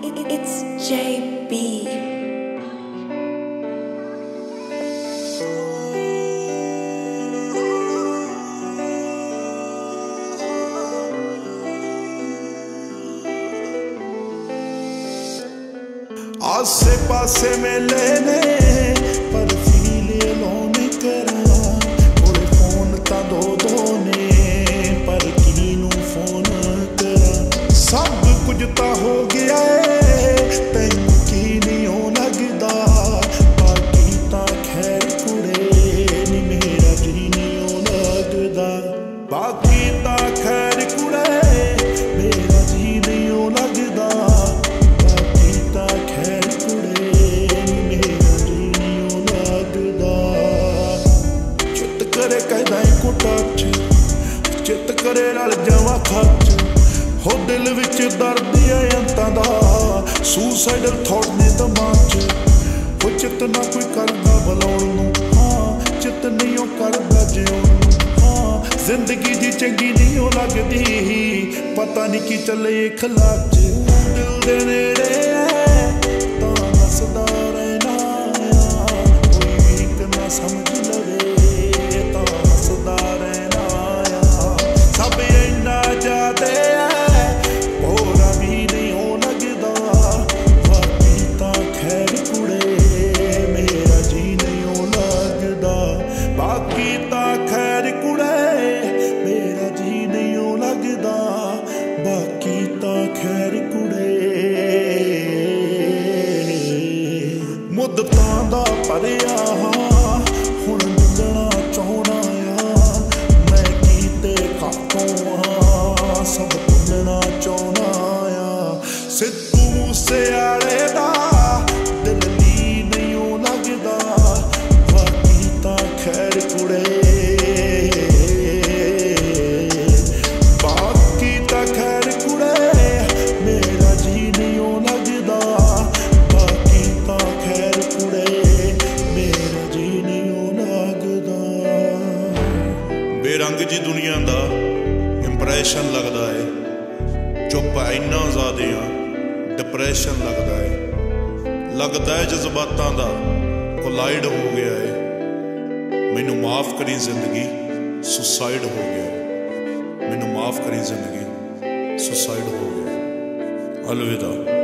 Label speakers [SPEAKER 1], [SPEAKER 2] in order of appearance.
[SPEAKER 1] It's JB.
[SPEAKER 2] आसे पासे मेले ने पर फील लोन करा कोई फोन ता दो ने पर किनू फोन करा सब कुछ ता हो गया है तैनू की नहीं हो लगदा बाकी ता खैर कुड़े नी मेरा जी नहीं हो लगदा बाकी ता खैर कुड़े मेरा जी नहीं हो लगदा चित करे रल जावा खच हो दिल विच दर्द है अंतां दा सुसाइडल थॉट ने दिमाग च हो चित ना कोई करदा बुलाउण नूं हाँ चित नहीं ओ करदा जिउण नूं हाँ जिंदगी दी चंगी नहीं ओ लगदी पता नहीं की चले खिलाफ च दिल दे नेड़े तां नसदा रहना कोई भी ना समझ लवे मुद्दतां दा भरिया हुण मिलना चाहना आ मैं कीते खातों सब भुलना चाहना आ सिद्धू मूसेवाले दा दिल नी नहीं ओ लगदा बाकी तां खैर कुड़े बाकी तां खैर कुड़े मेरा जी नहीं ओ लगदा बेरंग जी दुनिया दा इंप्रैशन लगदा है चुप इन्ना ज़्यादा डिप्रैशन लगदा है जज्बातां दा कोलाइड हो गया है मैनू माफ़ करी जिंदगी सुसाइड हो गया मैनू माफ़ करी जिंदगी सुसाइड हो गया अलविदा।